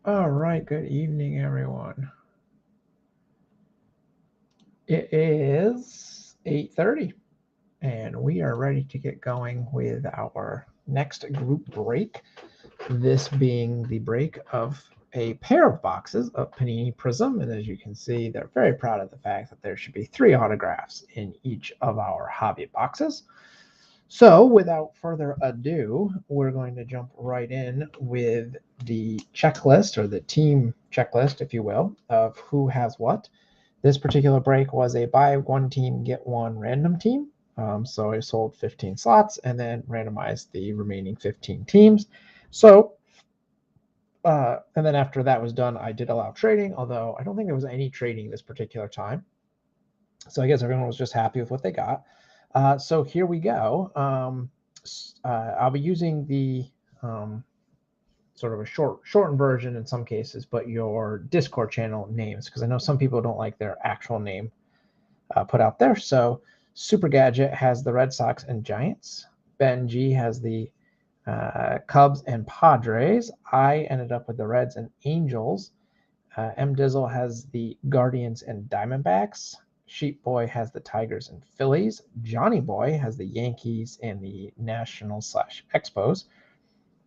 All right, good evening, everyone. It is 8:30, and we are ready to get going with our next group break. This being the break of a pair of boxes of Panini Prizm, and as you can see, they're very proud of the fact that there should be 3 autographs in each of our hobby boxes. So, without further ado, we're going to jump right in with the checklist, or the team checklist, if you will, of who has what. This particular break was a buy one team, get one random team. So I sold 15 slots and then randomized the remaining 15 teams. So, and then after that was done, I did allow trading, although I don't think there was any trading this particular time. So I guess everyone was just happy with what they got. So here we go. I'll be using the sort of a shortened version in some cases, but your Discord channel names, because I know some people don't like their actual name put out there. So Super Gadget has the Red Sox and Giants. Ben G has the Cubs and Padres. I ended up with the Reds and Angels. M Dizzle has the Guardians and Diamondbacks. Sheep Boy has the Tigers and Phillies. Johnny Boy has the Yankees and the Nationals/Expos.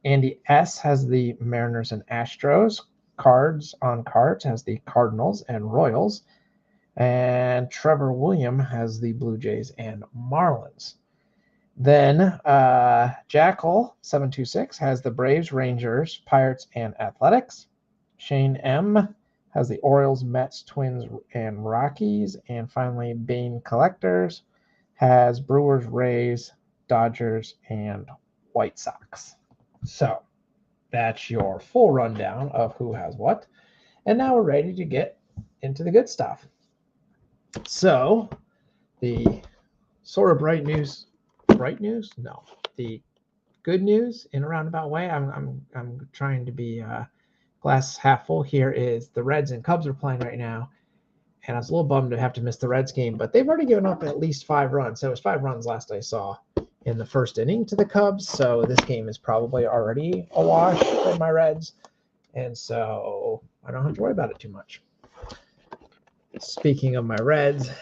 Andy S has the Mariners and Astros. Cards on Cards has the Cardinals and Royals. And Trevor William has the Blue Jays and Marlins. Then Jackal726 has the Braves, Rangers, Pirates, and Athletics. Shane M has the Orioles, Mets, Twins, and Rockies. And finally, Bane Collectors has Brewers, Rays, Dodgers, and White Sox. So that's your full rundown of who has what. And now we're ready to get into the good stuff. So the sort of bright news? No, the good news in a roundabout way. I'm trying to be glass half full here. Is the Reds and Cubs are playing right now, and I was a little bummed to have to miss the Reds game, but they've already given up at least 5 runs. So it was 5 runs last I saw in the first inning to the Cubs. So this game is probably already a wash for my Reds, and so I don't have to worry about it too much. Speaking of my Reds,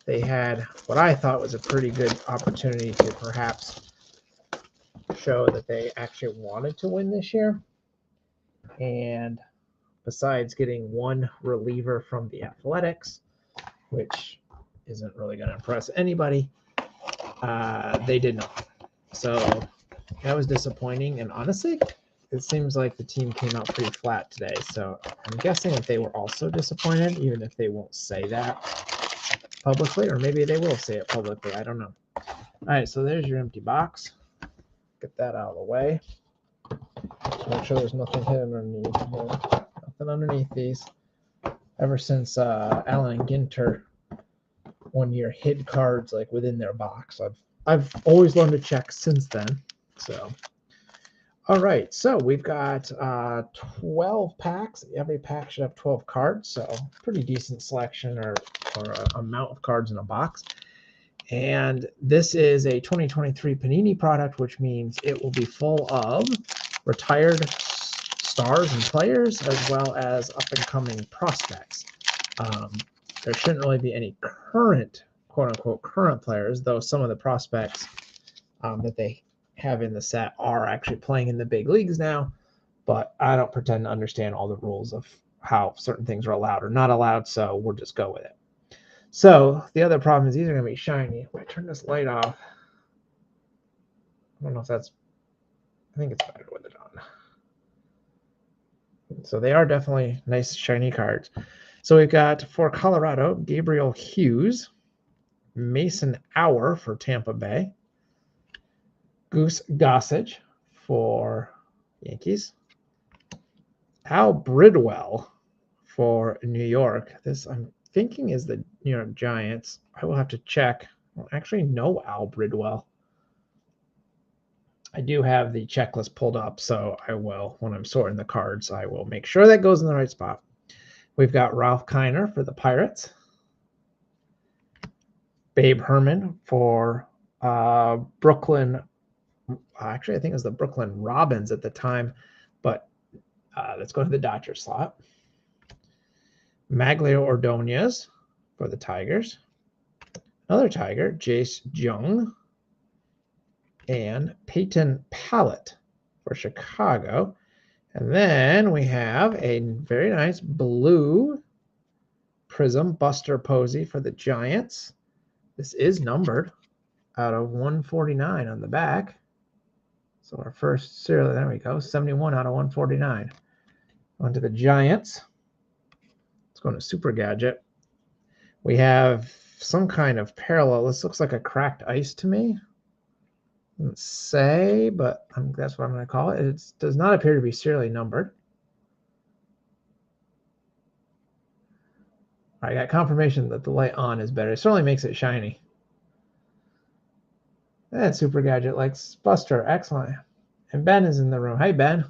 they had what I thought was a pretty good opportunity to perhaps show that they actually wanted to win this year. And besides getting one reliever from the Athletics, which isn't really going to impress anybody, they did not. So that was disappointing. And honestly, it seems like the team came out pretty flat today. So I'm guessing that they were also disappointed, even if they won't say that publicly, or maybe they will say it publicly. I don't know. All right, so there's your empty box. Get that out of the way. Just make sure there's nothing hidden underneath here. Nothing underneath these. Ever since Alan and Ginter one year hid cards like within their box, I've always learned to check since then. So, all right, so we've got 12 packs. Every pack should have 12 cards, so pretty decent selection or amount of cards in a box. And this is a 2023 Panini product, which means it will be full of retired stars and players, as well as up-and-coming prospects. There shouldn't really be any current, quote-unquote, current players, though some of the prospects that they have in the set are actually playing in the big leagues now, but I don't pretend to understand all the rules of how certain things are allowed or not allowed, so we'll just go with it. So the other problem is these are going to be shiny. When I turn this light off, I don't know if that's, I think it's better with it on. So they are definitely nice shiny cards. So we've got for Colorado, Gabriel Hughes, Mason Hour for Tampa Bay, Goose Gossage for Yankees, Al Bridwell for New York. This I'm thinking is the New York Giants. I will have to check. I don't actually know Al Bridwell. I do have the checklist pulled up, so I will, when I'm sorting the cards, I will make sure that goes in the right spot. We've got Ralph Kiner for the Pirates, Babe Herman for Brooklyn. Actually, I think it was the Brooklyn Robins at the time, but Let's go to the Dodgers slot. Maglio Ordonez for the Tigers. Another Tiger, Jace Jung. And Peyton Pallett for Chicago. And then we have a very nice blue Prizm Buster Posey for the Giants. This is numbered out of 149 on the back. So our first serial, there we go, 71 out of 149. On to the Giants. Let's go to Super Gadget. We have some kind of parallel. This looks like a cracked ice to me. Doesn't say, but that's what I'm going to call it. It does not appear to be serially numbered. I got confirmation that the light on is better. It certainly makes it shiny. And Super Gadget likes Buster. Excellent. And Ben is in the room. Hey, Ben.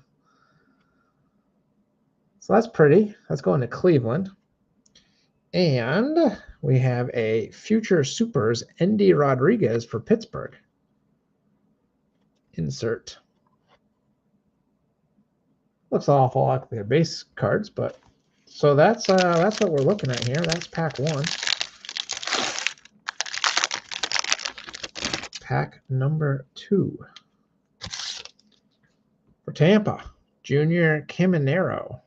So that's pretty. Let's go into Cleveland. And we have a Future Supers Endy Rodriguez for Pittsburgh. Insert. Looks an awful lot like their base cards, but so that's what we're looking at here. That's pack 1. Pack number 2. For Tampa, Junior Caminero.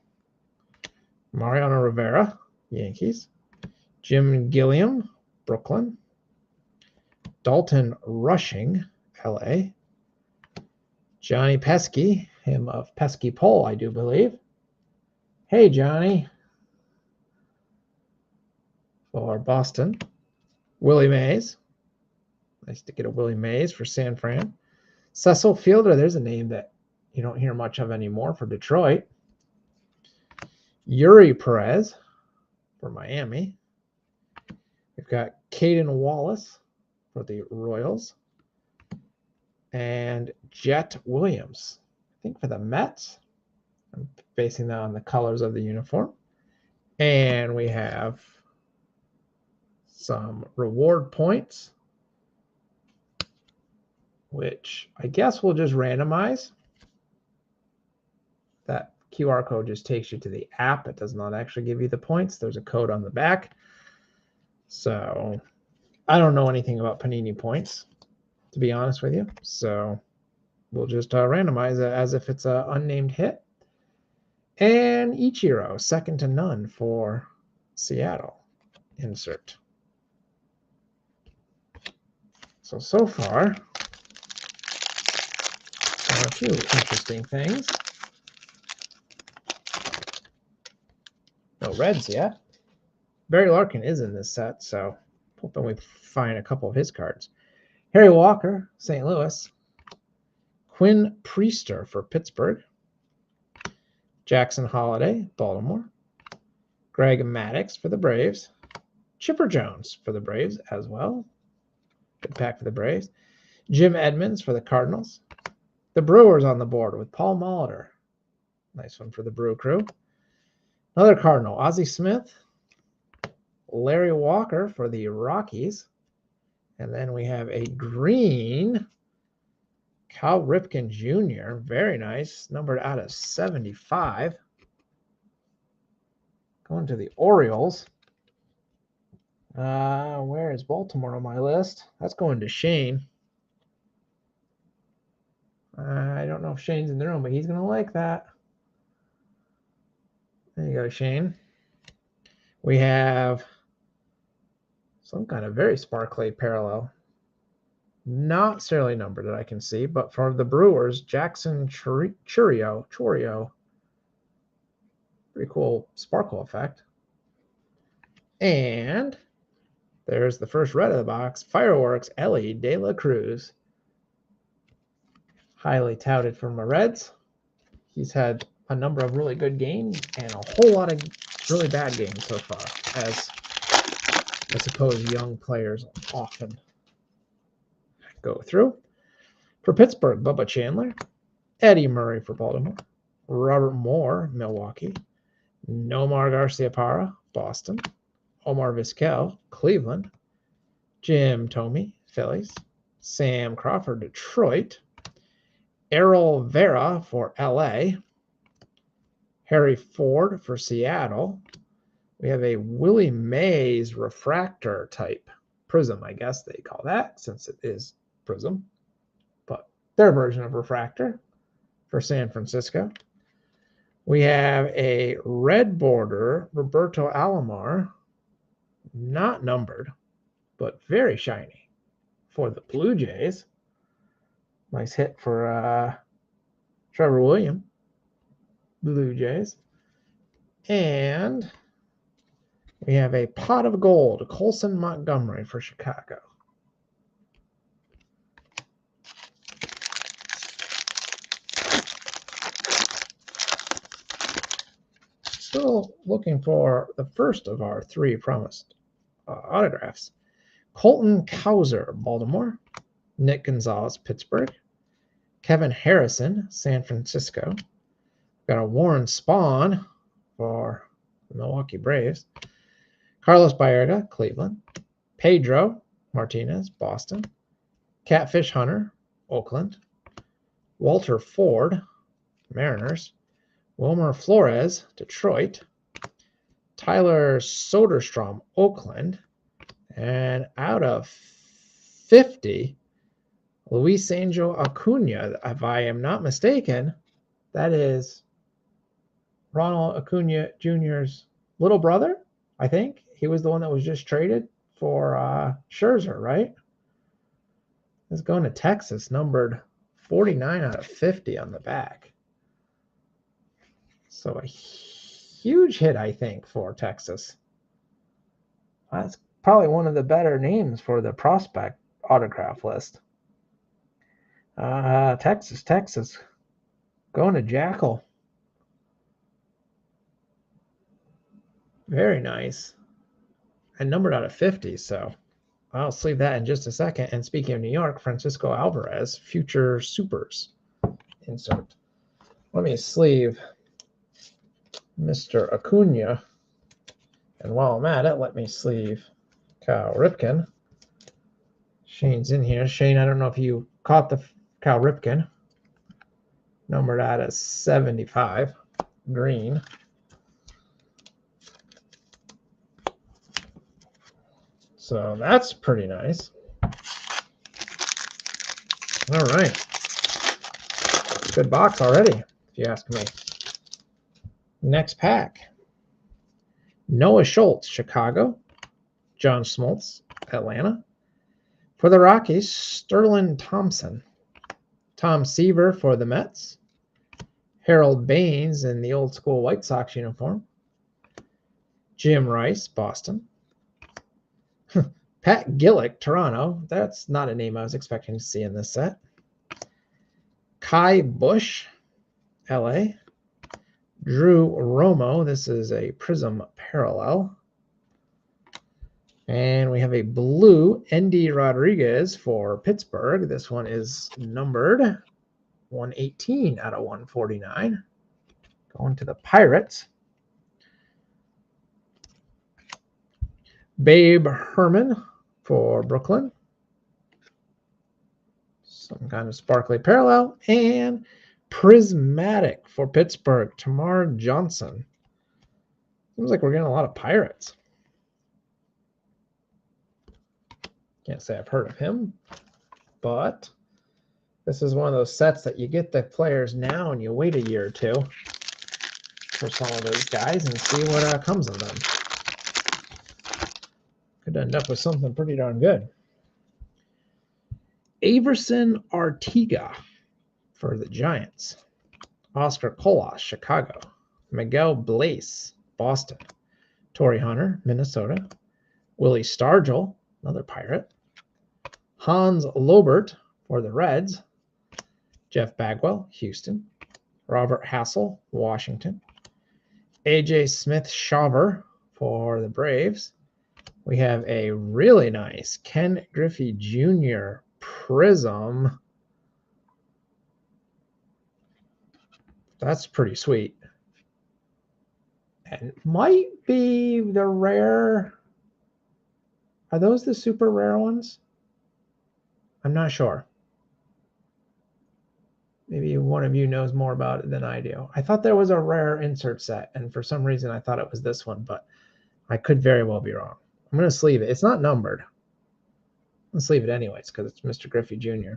Mariano Rivera, Yankees. Jim Gilliam, Brooklyn. Dalton Rushing, LA. Johnny Pesky, him of Pesky Pole, I do believe. Hey, Johnny. For Boston. Willie Mays. Nice to get a Willie Mays for San Fran. Cecil Fielder, there's a name that you don't hear much of anymore for Detroit. Yuri Perez for Miami. We've got Caden Wallace for the Royals. And Jet Williams, I think for the Mets. I'm basing that on the colors of the uniform. And we have some reward points, which I guess we'll just randomize. That QR code just takes you to the app. It does not actually give you the points. There's a code on the back. So I don't know anything about Panini points, to be honest with you. So we'll just randomize it as if it's an unnamed hit. And Ichiro, second to none for Seattle. Insert. So far, a few interesting things. No reds yet. Barry Larkin is in this set, so hoping we find a couple of his cards. Harry Walker, St. Louis. Quinn Priester for Pittsburgh. Jackson Holiday, Baltimore. Greg Maddux for the Braves. Chipper Jones for the Braves as well. Good pack for the Braves. Jim Edmonds for the Cardinals. The Brewers on the board with Paul Molitor. Nice one for the Brew Crew. Another Cardinal, Ozzie Smith. Larry Walker for the Rockies. And then we have a green Cal Ripken Jr. Very nice. Numbered out of 75. Going to the Orioles. Where is Baltimore on my list? That's going to Shane. I don't know if Shane's in the room, but he's going to like that. There you go, Shane. We have some kind of very sparkly parallel. Not serially numbered that I can see, but for the Brewers, Jackson Chourio. Pretty cool sparkle effect. And there's the first red of the box, Fireworks, Ellie De La Cruz. Highly touted from the Reds. He's had a number of really good games and a whole lot of really bad games so far, as I suppose young players often go through. For Pittsburgh, Bubba Chandler. Eddie Murray for Baltimore. Robert Moore, Milwaukee. Nomar Garciaparra, Boston. Omar Vizquel, Cleveland. Jim Thome, Phillies. Sam Crawford, Detroit. Errol Vera for LA. Harry Ford for Seattle. We have a Willie Mays refractor type Prizm, I guess they call that, since it is Prizm. But their version of refractor for San Francisco. We have a red border Roberto Alomar, not numbered, but very shiny for the Blue Jays. Nice hit for Trevor Williams, Blue Jays. And we have a pot of gold, Colson Montgomery for Chicago. Still looking for the first of our three promised autographs. Colton Cowser, Baltimore. Nick Gonzalez, Pittsburgh. Kevin Harrison, San Francisco. Got a Warren Spahn for the Milwaukee Braves. Carlos Baerga, Cleveland. Pedro Martinez, Boston. Catfish Hunter, Oakland. Walter Ford, Mariners. Wilmer Flores, Detroit. Tyler Soderstrom, Oakland. And out of 50, Luis Angel Acuna, if I am not mistaken, that is Ronald Acuna Jr.'s little brother, I think. He was the one that was just traded for Scherzer, right? It's going to Texas, numbered 49 out of 50 on the back. So a huge hit, I think, for Texas. That's probably one of the better names for the prospect autograph list. Texas. Going to Jackal. Very nice. And numbered out of 50, so I'll sleeve that in just a second. And speaking of New York, Francisco Alvarez, Future Supers insert. Let me sleeve Mr. Acuna. And while I'm at it, let me sleeve Cal Ripken. Shane's in here. Shane, I don't know if you caught the Cal Ripken. Numbered out of 75. Green. So that's pretty nice. All right. Good box already, if you ask me. Next pack. Noah Schultz, Chicago. John Smoltz, Atlanta. For the Rockies, Sterling Thompson. Tom Seaver for the Mets. Harold Baines in the old school White Sox uniform. Jim Rice, Boston. Pat Gillick, Toronto. That's not a name I was expecting to see in this set. Kai Bush, LA. Drew Romo. This is a Prizm parallel. And we have a blue Endy Rodriguez for Pittsburgh. This one is numbered 118 out of 149. Going to the Pirates. Babe Herman for Brooklyn. Some kind of sparkly parallel. And Prismatic for Pittsburgh, Tamar Johnson. Seems like we're getting a lot of Pirates. Can't say I've heard of him, but this is one of those sets that you get the players now and you wait a year or two for some of those guys and see what comes of them. Could end up with something pretty darn good. Averson Artiga for the Giants. Oscar Colas, Chicago. Miguel Blaze, Boston. Torrey Hunter, Minnesota. Willie Stargell, another Pirate. Hans Lobert for the Reds. Jeff Bagwell, Houston. Robert Hassel, Washington. AJ Smith-Shawver for the Braves. We have a really nice Ken Griffey Jr. Prizm. That's pretty sweet. And might be the rare. Are those the super rare ones? I'm not sure. Maybe one of you knows more about it than I do. I thought there was a rare insert set, and for some reason I thought it was this one, but I could very well be wrong. I'm going to sleeve it. It's not numbered. Let's leave it anyways because it's Mr. Griffey Jr.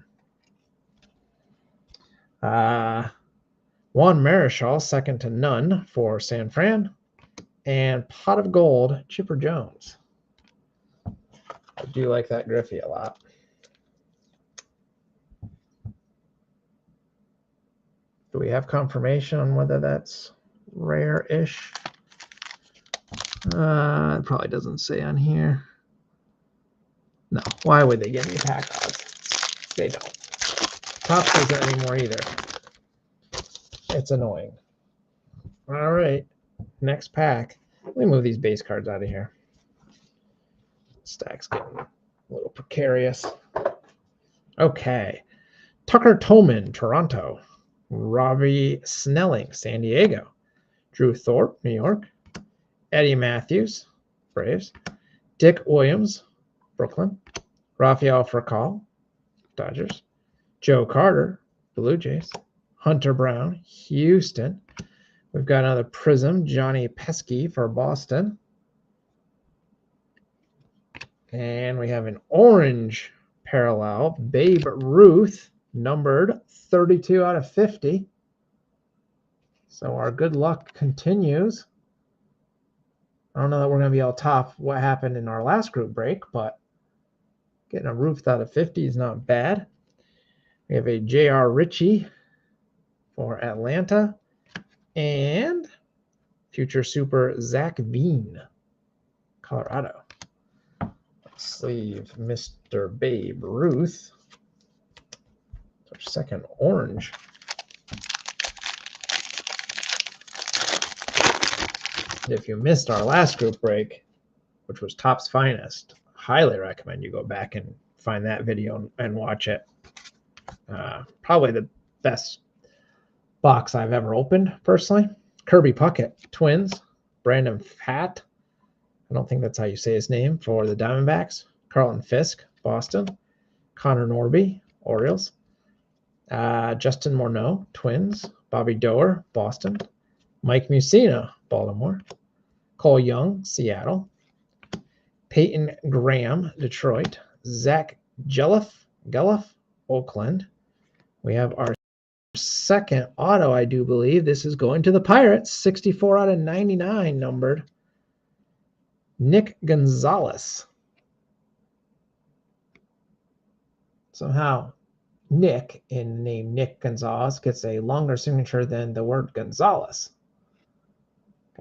Juan Marichal, second to none for San Fran. And Pot of Gold, Chipper Jones. I do like that Griffey a lot. Do we have confirmation on whether that's rare-ish? It probably doesn't say on here. No, why would they give me pack odds? They don't. Topps doesn't anymore either. It's annoying. All right, next pack. Let me move these base cards out of here. Stack's getting a little precarious. Okay. Tucker Tolman, Toronto. Robbie Snelling, San Diego. Drew Thorpe, New York. Eddie Matthews, Braves. Dick Williams, Brooklyn. Rafael Furcal, Dodgers. Joe Carter, Blue Jays. Hunter Brown, Houston. We've got another Prizm, Johnny Pesky for Boston. And we have an orange parallel, Babe Ruth, numbered 32 out of 50. So our good luck continues. I don't know that we're going to be able to top what happened in our last group break, but getting a Ruth out of 50 is not bad. We have a J.R. Ritchie for Atlanta and future super Zach Veen, Colorado. Sleeve Mr. Babe Ruth. Our second orange. If you missed our last group break, which was Topps Finest, highly recommend you go back and find that video and watch it. Probably the best box I've ever opened, personally. Kirby Puckett, Twins. Brandon Pfaadt, I don't think that's how you say his name, for the Diamondbacks. Carlton Fisk, Boston. Connor Norby, Orioles. Justin Morneau, Twins. Bobby Doerr, Boston. Mike Mussina, Baltimore. Cole Young, Seattle. Peyton Graham, Detroit. Zach Gelliff, Oakland. We have our second auto, I do believe. This is going to the Pirates. 64 out of 99 numbered. Nick Gonzalez. Somehow, Nick, in the name Nick Gonzalez, gets a longer signature than the word Gonzalez.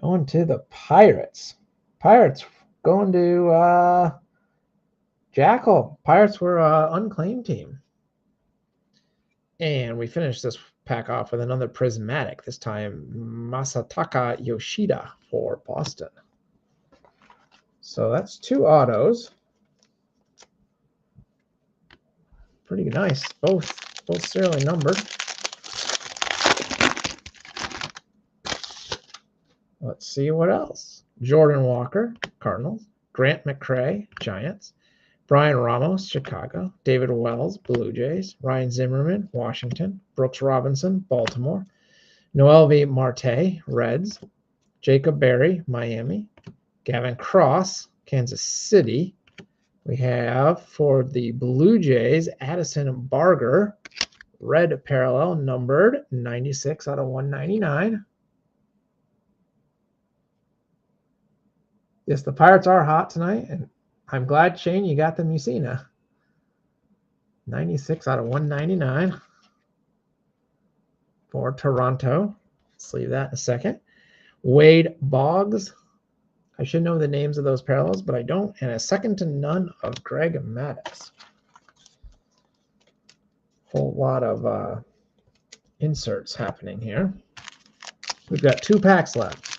Going to the Pirates. Pirates going to Jackal. Pirates were an unclaimed team. And we finished this pack off with another prismatic, this time Masataka Yoshida for Boston. So that's two autos. Pretty nice. Both serially numbered. Let's see what else. Jordan Walker, Cardinals. Grant McCray, Giants. Brian Ramos, Chicago. David Wells, Blue Jays. Ryan Zimmerman, Washington. Brooks Robinson, Baltimore. Noelvi Marte, Reds. Jacob Berry, Miami. Gavin Cross, Kansas City. We have for the Blue Jays, Addison Barger, red parallel, numbered 96 out of 199. Yes, the Pirates are hot tonight, and I'm glad, Shane, you got the Mussina. 96 out of 199 for Toronto. Let's leave that in a second. Wade Boggs. I should know the names of those parallels, but I don't. And a second to none of Greg Maddux. Whole lot of inserts happening here. We've got two packs left.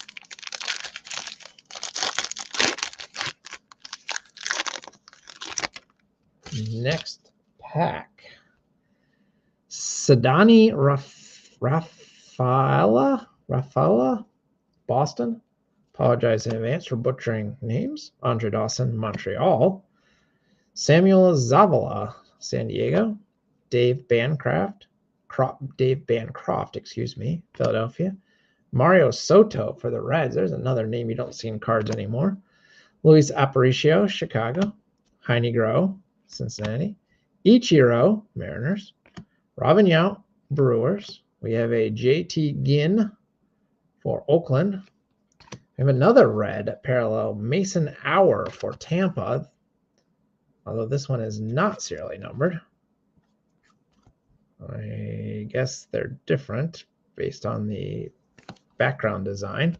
Next pack. Sadani Rafaela, Boston. Apologize in advance for butchering names. Andre Dawson, Montreal. Samuel Zavala, San Diego. Dave Bancroft, Dave Bancroft, excuse me, Philadelphia. Mario Soto for the Reds. There's another name you don't see in cards anymore. Luis Aparicio, Chicago. Heine Groh, Cincinnati. Ichiro, Mariners. Robin Yount, Brewers. We have a JT Ginn for Oakland. We have another red parallel, Mason Hour for Tampa, although this one is not serially numbered. I guess they're different based on the background design.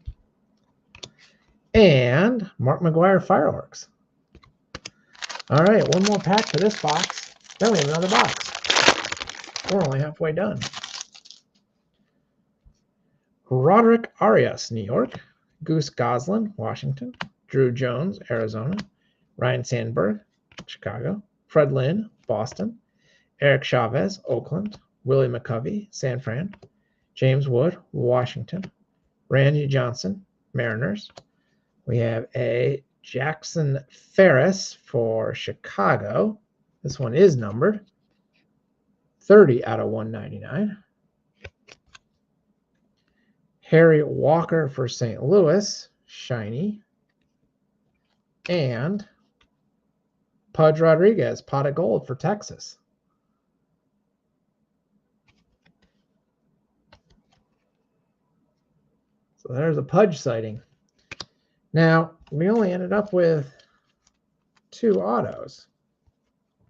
And Mark McGwire Fireworks. All right, one more pack for this box. Then we have another box. We're only halfway done. Roderick Arias, New York. Goose Goslin, Washington. Drew Jones, Arizona. Ryan Sandberg, Chicago. Fred Lynn, Boston. Eric Chavez, Oakland. Willie McCovey, San Fran. James Wood, Washington. Randy Johnson, Mariners. We have a Jackson Ferris for Chicago. This one is numbered. 30 out of 199. Harry Walker for St. Louis, shiny. And Pudge Rodriguez, pot of gold for Texas. So there's a Pudge sighting. Now, we only ended up with 2 autos.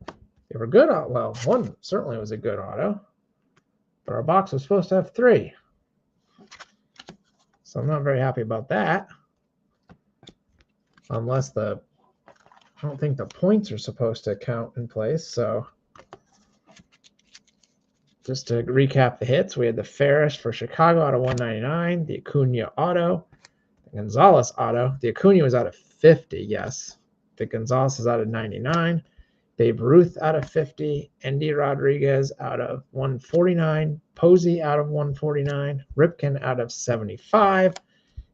They were good. Well, one certainly was a good auto, but our box was supposed to have 3. So I'm not very happy about that. Unless I don't think the points are supposed to count in place. So just to recap the hits, we had the Ferris for Chicago out of 199, the Acuna auto, the Gonzalez auto. The Acuna was out of 50, yes. The Gonzalez is out of 99. Babe Ruth out of 50, Endy Rodriguez out of 149, Posey out of 149, Ripken out of 75,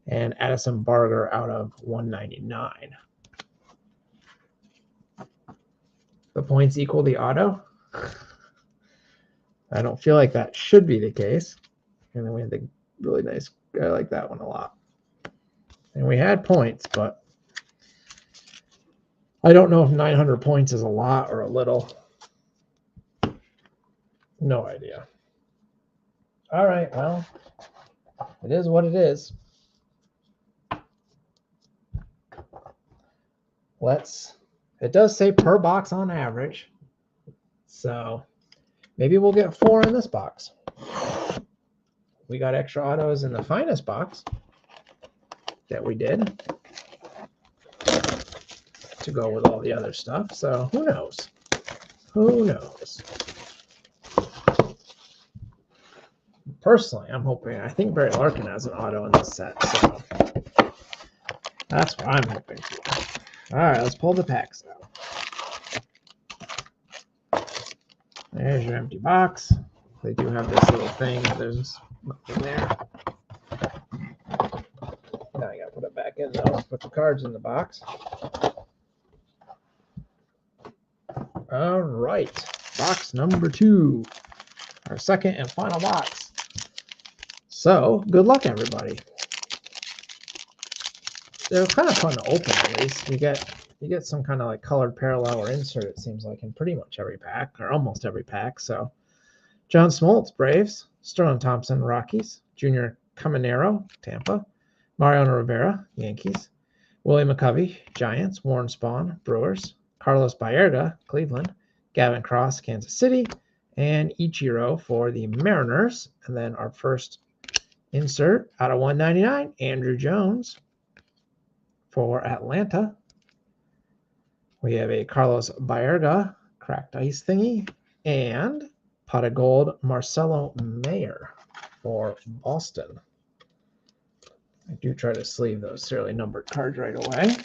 and Addison Barger out of 199. The points equal the auto. I don't feel like that should be the case. And then we had the really nice, I like that one a lot. And we had points, but I don't know if 900 points is a lot or a little. No idea. All right, well, it is what it is. It does say per box on average. So maybe we'll get 4 in this box. We got extra autos in the finest box that we did to go with all the other stuff. So who knows? Who knows? Personally, I'm hoping. I think Barry Larkin has an auto in this set, so that's what I'm hoping for. All right, let's pull the packs out. There's your empty box. They do have this little thing. There's nothing there. Now I gotta put it back in though. Put the cards in the box. All right, box number 2, our second and final box. So good luck, everybody. They're kind of fun to open, at least. You get some kind of like colored parallel or insert, it seems like, in pretty much every pack, or almost every pack. So John Smoltz, Braves. Sterling Thompson, Rockies. Junior Caminero, Tampa. Mariano Rivera, Yankees. Willie McCovey, Giants. Warren Spahn, Brewers. Carlos Baerga, Cleveland. Gavin Cross, Kansas City. And Ichiro for the Mariners. And then our first insert out of 199, Andrew Jones for Atlanta. We have a Carlos Baerga cracked ice thingy and pot of gold Marcelo Mayer for Boston. I do try to sleeve those serially numbered cards right away.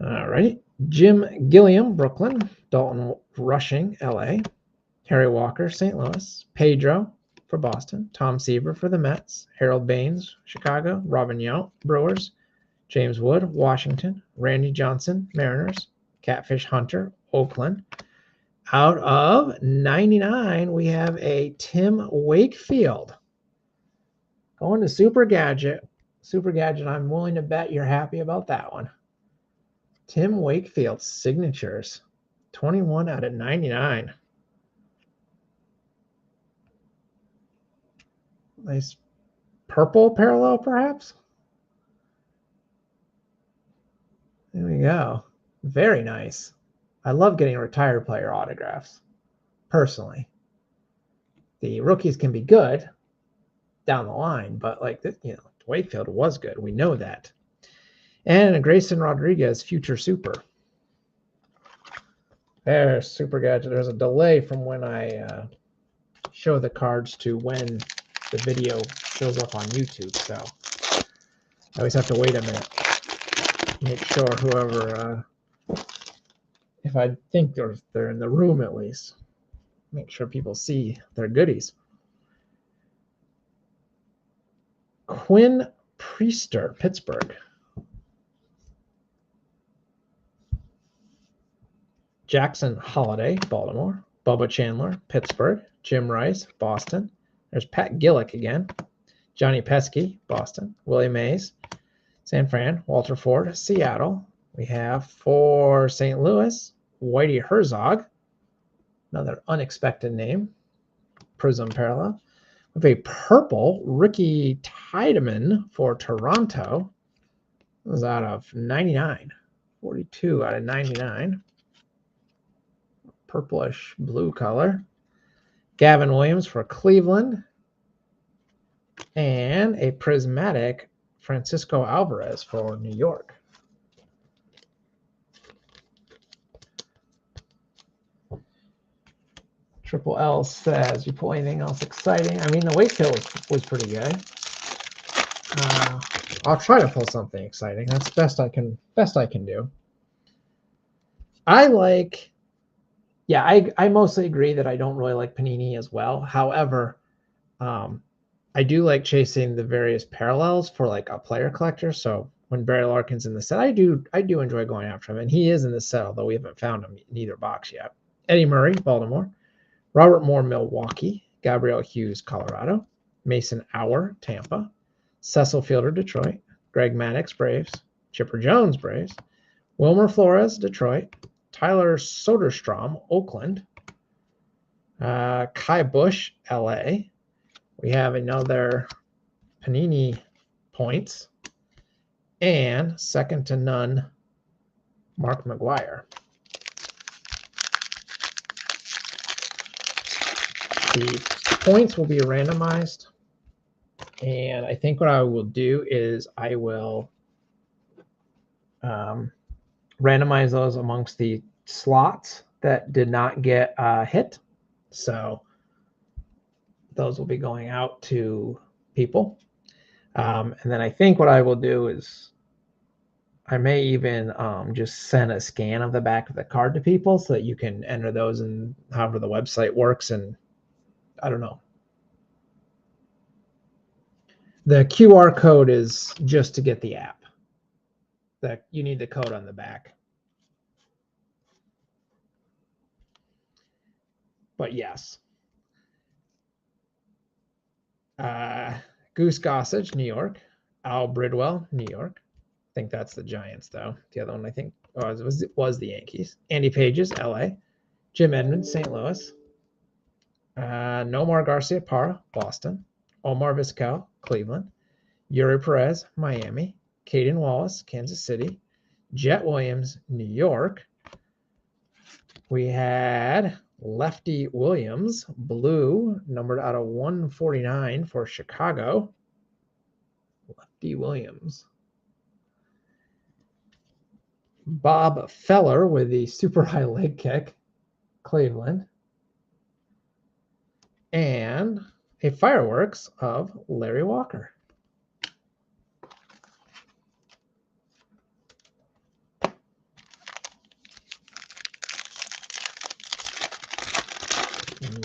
All right. Jim Gilliam, Brooklyn. Dalton Rushing, LA. Harry Walker, St. Louis. Pedro for Boston. Tom Seaver for the Mets. Harold Baines, Chicago. Robin Yount, Brewers. James Wood, Washington. Randy Johnson, Mariners. Catfish Hunter, Oakland. Out of 99, we have a Tim Wakefield. Going to Super Gadget. Super Gadget, I'm willing to bet you're happy about that one. Tim Wakefield signatures. 21 out of 99. Nice purple parallel, perhaps? There we go. Very nice. I love getting retired player autographs, personally. The rookies can be good down the line, but like this, Wakefield was good. We know that. And a Grayson Rodriguez future super. There's Super Gadget. There's a delay from when I show the cards to when the video shows up on YouTube, so I always have to wait a minute. Make sure whoever, if I think they're in the room at least, make sure people see their goodies. Quinn Priester, Pittsburgh. Jackson Holiday, Baltimore. Bubba Chandler, Pittsburgh. Jim Rice, Boston. There's Pat Gillick again. Johnny Pesky, Boston. Willie Mays, San Fran. Walter Ford, Seattle. We have for St. Louis, Whitey Herzog. Another unexpected name. Prizm parallel. We have a purple Ricky Tiedemann for Toronto. It was out of 99. 42 out of 99. Purplish blue color. Gavin Williams for Cleveland. And a prismatic Francisco Alvarez for New York. Triple L says, you pull anything else exciting? I mean, the Wakefield was pretty good. I'll try to pull something exciting. That's best I can do. I mostly agree that I don't really like Panini as well. However, I do like chasing the various parallels for like a player collector. So when Barry Larkin's in the set, I do enjoy going after him, and he is in the set, although we haven't found him in either box yet. Eddie Murray, Baltimore. Robert Moore, Milwaukee. Gabriel Hughes, Colorado. Mason Auer, Tampa. Cecil Fielder, Detroit. Greg Maddux, Braves. Chipper Jones, Braves. Wilmer Flores, Detroit. Tyler Soderstrom, Oakland. Kai Bush, LA. We have another Panini points. And second to none, Mark McGwire. The points will be randomized. And I think what I will do is I will randomize those amongst the slots that did not get hit. So those will be going out to people. And then I think what I will do is I may even just send a scan of the back of the card to people so that you can enter those in however the website works. And I don't know. The QR code is just to get the app. That you need the code on the back. But yes. Goose Gossage, New York. Al Bridwell, New York. I think that's the Giants, though. The other one, I think, was the Yankees. Andy Pages, LA. Jim Edmonds, St. Louis. Nomar Garcia Parra, Boston. Omar Vizquel, Cleveland. Yuri Perez, Miami. Caden Wallace, Kansas City. Jet Williams, New York. We had Lefty Williams, blue, numbered out of 149 for Chicago. Lefty Williams. Bob Feller with the super high leg kick, Cleveland. And a fireworks of Larry Walker.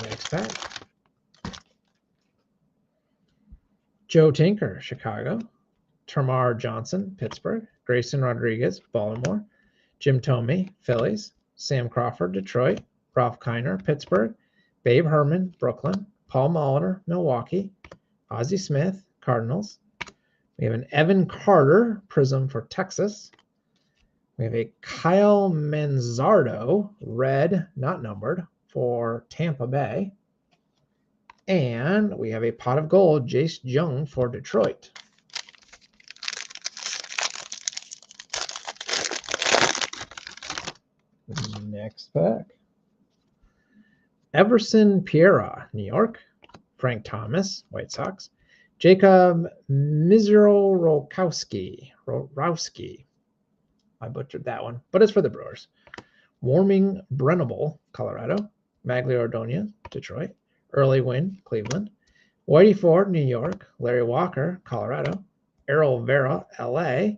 Next pack. Joe Tinker, Chicago. Termar Johnson, Pittsburgh. Grayson Rodriguez, Baltimore. Jim Thome, Phillies. Sam Crawford, Detroit. Ralph Kiner, Pittsburgh. Babe Herman, Brooklyn. Paul Molitor, Milwaukee. Ozzie Smith, Cardinals. We have an Evan Carter, Prizm for Texas. We have a Kyle Manzardo, red, not numbered, for Tampa Bay. And we have a pot of gold, Jace Jung for Detroit. Next pack. Everson Piera, New York. Frank Thomas, White Sox. Jacob Mizorowski. I butchered that one, but it's for the Brewers. Warming Brennable, Colorado. Magglio Ordonez, Detroit. Early Win, Cleveland. Whitey Ford, New York. Larry Walker, Colorado. Errol Vera, LA.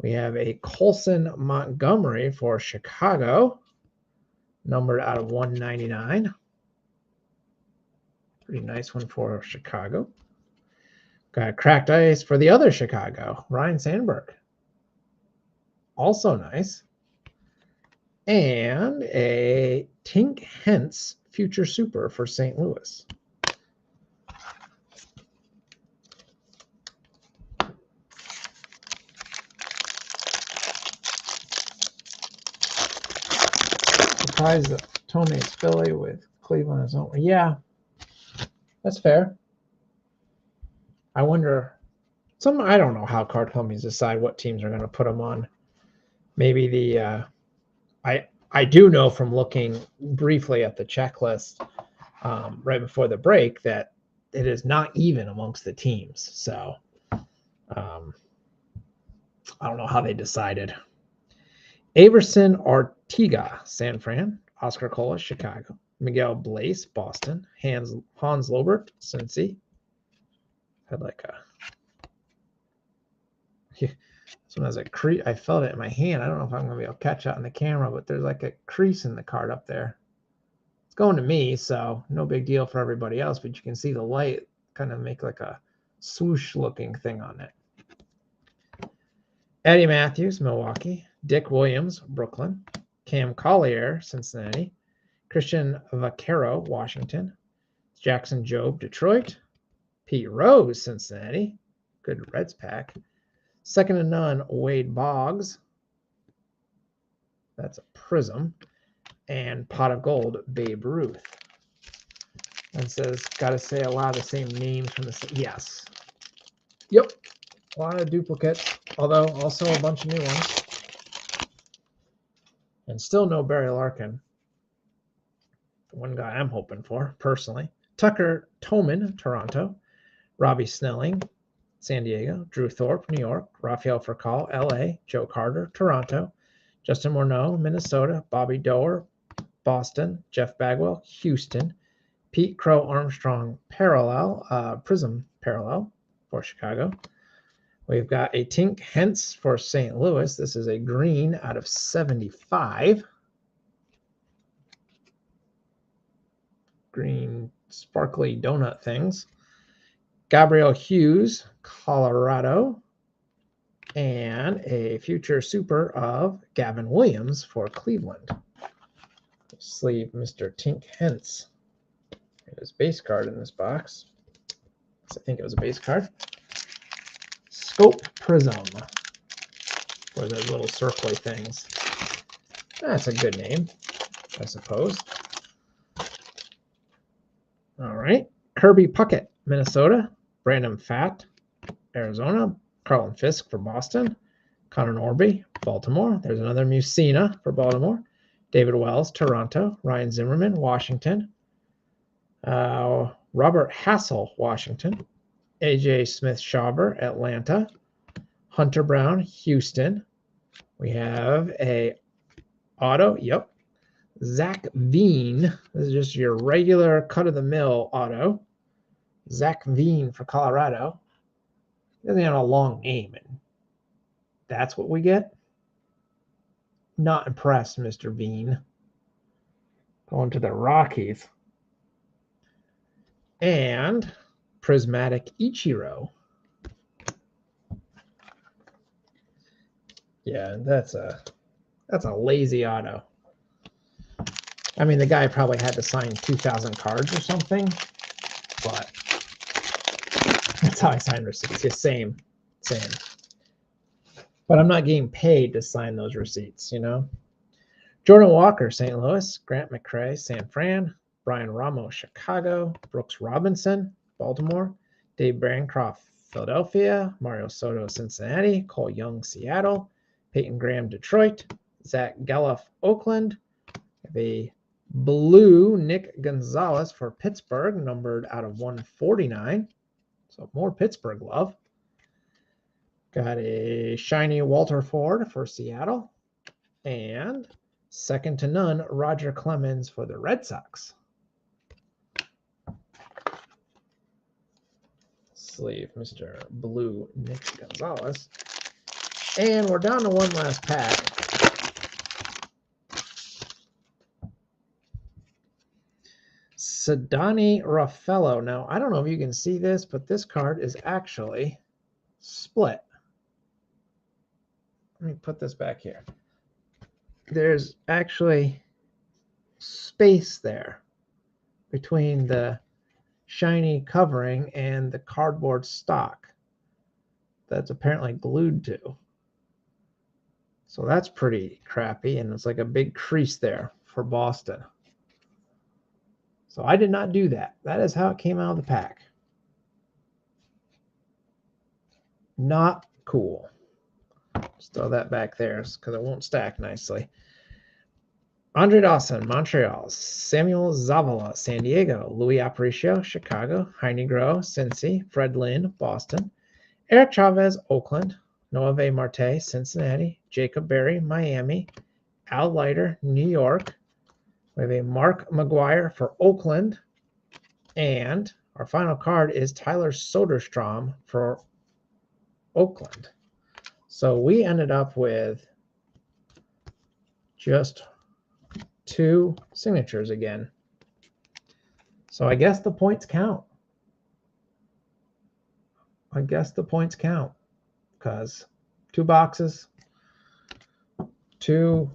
We have a Colson Montgomery for Chicago, numbered out of 199. Pretty nice one for Chicago. Got a cracked ice for the other Chicago, Ryan Sandberg. Also nice. And a Tink Hence Future Super for St. Louis. Surprised that Tome's Philly with Cleveland is over. Yeah, that's fair. I wonder, I don't know how card companies decide what teams are going to put them on. Maybe the, I do know from looking briefly at the checklist right before the break that it is not even amongst the teams. So I don't know how they decided. Averson Ortega, San Fran. Oscar Cola, Chicago. Miguel Blaze, Boston. Hans Lobert, Cincy. Had like a... This one has a crease. I felt it in my hand. I don't know if I'm going to be able to catch that on the camera, but there's like a crease in the card up there. It's going to me, so no big deal for everybody else, but you can see the light kind of make like a swoosh looking thing on it. Eddie Matthews, Milwaukee. Dick Williams, Brooklyn. Cam Collier, Cincinnati. Christian Vaquero, Washington. Jackson Jobe, Detroit. Pete Rose, Cincinnati. Good Reds pack. Second to none, Wade Boggs. That's a Prizm. And pot of gold, Babe Ruth. And says, got to say a lot of the same names from the... Yes. Yep. A lot of duplicates, although also a bunch of new ones. And still no Barry Larkin. The one guy I'm hoping for, personally. Tucker Toman, Toronto. Robbie Snelling, San Diego. Drew Thorpe, New York. Rafael Furcal, LA. Joe Carter, Toronto. Justin Morneau, Minnesota. Bobby Doerr, Boston. Jeff Bagwell, Houston. Pete Crow Armstrong, Parallel, Prizm Parallel for Chicago. We've got a Tink Hence for St. Louis. This is a green out of 75. Green sparkly donut things. Gabriel Hughes, Colorado. And a future super of Gavin Williams for Cleveland. Sleeve Mr. Tink Hence. His base card in this box. I think it was a base card. Scope Prizm. For those little circly things. That's a good name, I suppose. All right. Kirby Puckett, Minnesota. Brandon Pfaadt, Arizona. Carlton Fisk for Boston. Connor Norby, Baltimore. There's another Musina for Baltimore. David Wells, Toronto. Ryan Zimmerman, Washington. Robert Hassel, Washington. AJ Smith-Shawver, Atlanta. Hunter Brown, Houston. We have a auto. Yep. Zach Veen. This is just your regular cut-of-the-mill auto. Zach Veen for Colorado. He doesn't have a long name, and that's what we get. Not impressed, Mr. Veen. Going to the Rockies. And Prismatic Ichiro. Yeah, that's a lazy auto. I mean, the guy probably had to sign 2,000 cards or something, but that's how I sign receipts. Yeah, same. But I'm not getting paid to sign those receipts, you know? Jordan Walker, St. Louis. Grant McCrae, San Fran. Brian Ramos, Chicago. Brooks Robinson, Baltimore. Dave Bancroft, Philadelphia. Mario Soto, Cincinnati. Cole Young, Seattle. Peyton Graham, Detroit. Zach Geloff, Oakland. Have a blue Nick Gonzalez for Pittsburgh, numbered out of 149. So more Pittsburgh love. Got a shiny Walter Ford for Seattle. And second to none, Roger Clemens for the Red Sox. Sleeve, Mr. Blue Nick Gonzalez. And we're down to one last pack. Ceddanne Raffaello. Now, I don't know if you can see this, but this card is actually split. Let me put this back here. There's actually space there between the shiny covering and the cardboard stock that's apparently glued to. So that's pretty crappy, and it's like a big crease there for Boston. So I did not do that. That is how it came out of the pack. Not cool. Just throw that back there because it won't stack nicely. Andre Dawson, Montreal. Samuel Zavala, San Diego. Louis Aparicio, Chicago. Heine Groh, Cincy. Fred Lynn, Boston. Eric Chavez, Oakland. Noave Marte, Cincinnati. Jacob Berry, Miami. Al Leiter, New York. We have a Mark McGuire for Oakland. And our final card is Tyler Soderstrom for Oakland. So we ended up with just 2 signatures again. So I guess the points count. Because 2 boxes, 2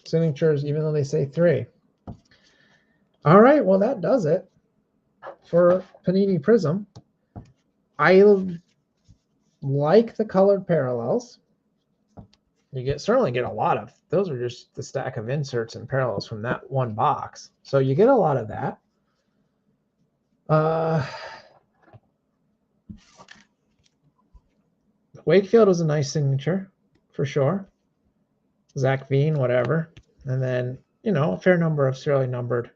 signatures, even though they say 3. All right, well, that does it for Panini Prizm. I like the colored parallels. You certainly get a lot of those. Are just the stack of inserts and parallels from that one box. So you get a lot of that. Wakefield was a nice signature for sure. Zach Veen, whatever. And then, a fair number of serially numbered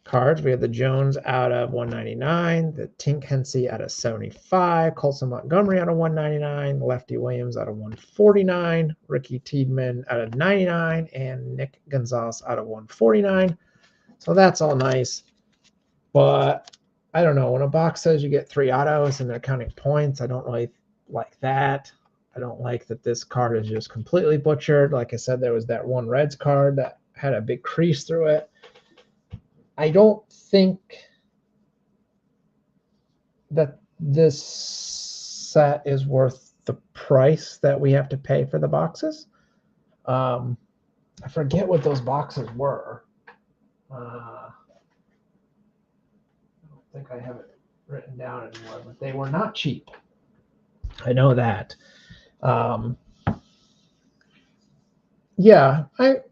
cards. We have the Jones out of 199, the Tink Hensey out of 75, Colson Montgomery out of 199, Lefty Williams out of 149, Ricky Tiedemann out of 99, and Nick Gonzalez out of 149. So that's all nice. But I don't know. When a box says you get 3 autos and they're counting points, I don't really like that. I don't like that this card is just completely butchered. Like I said, there was that one Reds card that had a big crease through it. I don't think that this set is worth the price that we have to pay for the boxes. I forget what those boxes were. I don't think I have it written down anymore, but they were not cheap. I know that. Yeah, I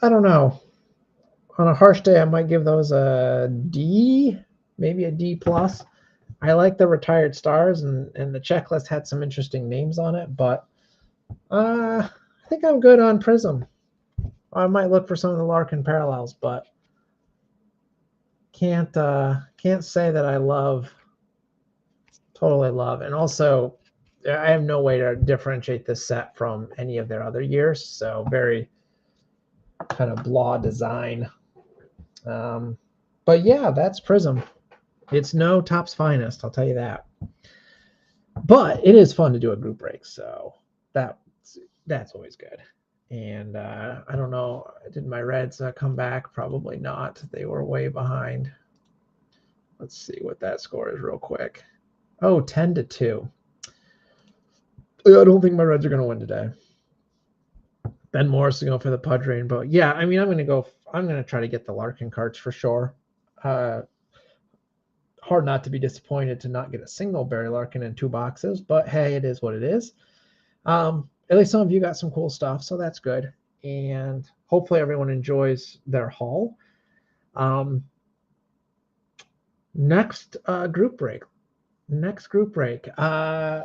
don't know. On a harsh day, I might give those a D, maybe a D plus. I like the retired stars, and the checklist had some interesting names on it, but I think I'm good on Prizm. I might look for some of the Larkin parallels, but can't say that I totally love. And also, I have no way to differentiate this set from any of their other years, so very kind of blah design. But yeah, that's Prizm. It's no Topps Finest, I'll tell you that. But it is fun to do a group break, so that's always good. And I don't know, did my Reds come back? Probably not. They were way behind. Let's see what that score is real quick. Oh, 10-2. I don't think my Reds are going to win today. Ben Morris is going for the Pudge Rainbow. Yeah, I mean, I'm going to try to get the Larkin cards for sure. Hard not to be disappointed to not get a single Barry Larkin in 2 boxes, but hey, it is what it is. At least some of you got some cool stuff, so that's good. And hopefully everyone enjoys their haul. Next group break. I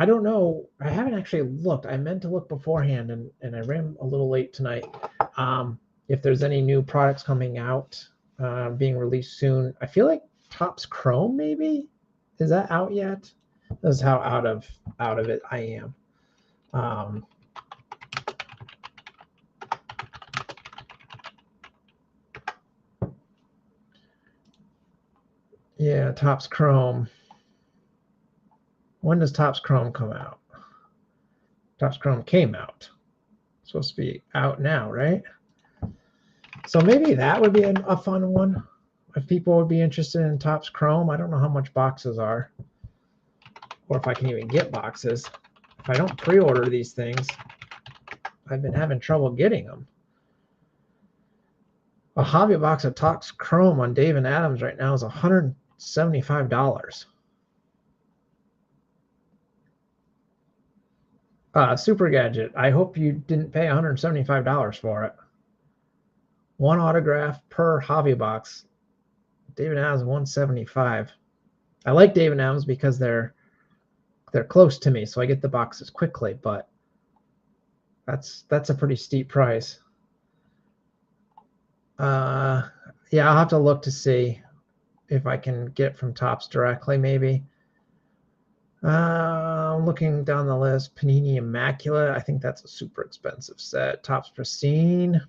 don't know. I haven't actually looked. I meant to look beforehand, and I ran a little late tonight. If there's any new products coming out, being released soon. I feel like Topps Chrome, maybe? Is that out yet? This is how out of it I am. Yeah, Topps Chrome. When does Topps Chrome come out? Topps Chrome came out. It's supposed to be out now, right? So maybe that would be a fun one. If people would be interested in Topps Chrome. I don't know how much boxes are, or if I can even get boxes. If I don't pre-order these things, I've been having trouble getting them. A hobby box of Topps Chrome on Dave and Adams right now is $175. Super Gadget, I hope you didn't pay $175 for it. 1 autograph per hobby box. David Adams $175. I like David Adams because they're close to me, so I get the boxes quickly, but that's a pretty steep price. Yeah, I'll have to look to see if I can get from Topps directly, maybe. I'm looking down the list. Panini Immaculate. I think that's a super expensive set. Topps Pristine.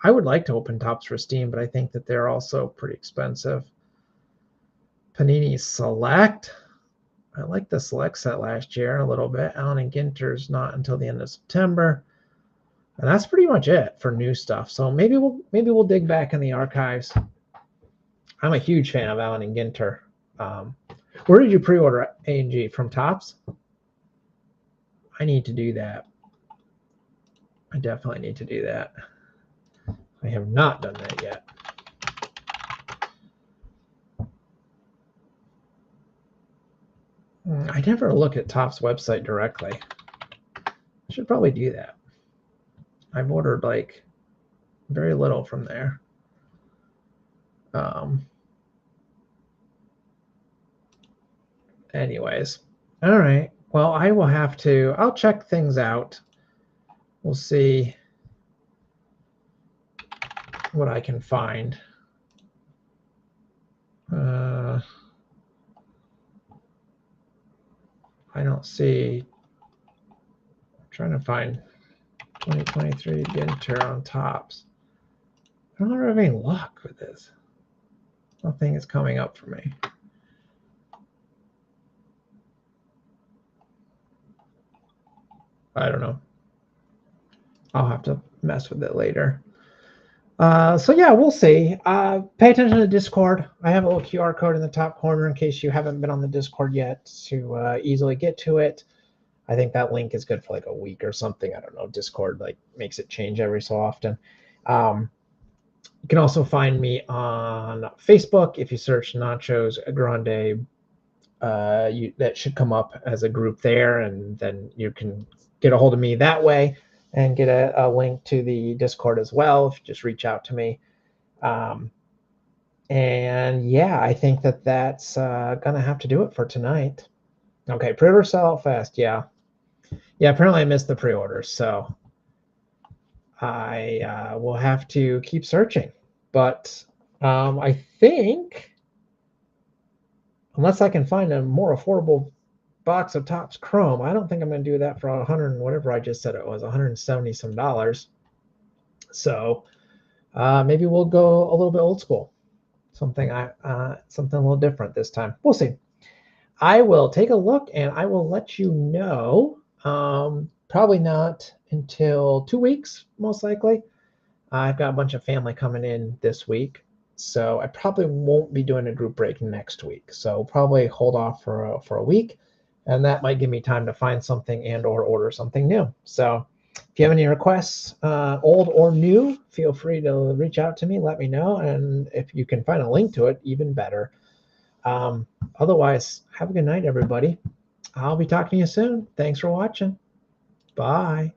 I would like to open Topps Pristine, but I think that they're also pretty expensive. Panini Select. I liked the Select set last year a little bit. Allen and Ginter's not until the end of September. And that's pretty much it for new stuff. So maybe we'll dig back in the archives. I'm a huge fan of Allen and Ginter. Where did you pre-order A&G? From Topps? I need to do that. I definitely need to do that. I have not done that yet. I never look at Topps website directly. I should probably do that. I've ordered like very little from there. Anyways, all right. Well, I'll check things out. We'll see what I can find. I don't see. I'm trying to find 2023 Ginter on Topps. I don't have any luck with this. Nothing is coming up for me. I don't know. I'll have to mess with it later. So yeah, we'll see. Pay attention to Discord. I have a little QR code in the top corner in case you haven't been on the Discord yet to easily get to it. I think that link is good for like a week or something. I don't know. Discord like makes it change every so often. You can also find me on Facebook. If you search Nachos Grande, that should come up as a group there, and then you can get a hold of me that way and get a link to the Discord as well if you just reach out to me. And yeah, I think that's gonna have to do it for tonight. Okay, pre-order sell out fast. Yeah, apparently I missed the pre-orders, so I will have to keep searching. But I think, unless I can find a more affordable box of Topps Chrome, I don't think I'm going to do that for 100 and whatever I just said it was, 170 some dollars. So maybe we'll go a little bit old school, something a little different this time. We'll see. I will take a look and I will let you know. Probably not until 2 weeks, most likely. I've got a bunch of family coming in this week, so I probably won't be doing a group break next week. So probably hold off for a week. and that might give me time to find something and or order something new. So if you have any requests, old or new, feel free to reach out to me, let me know, and if you can find a link to it, even better. Otherwise, have a good night, everybody. I'll be talking to you soon. Thanks for watching. Bye.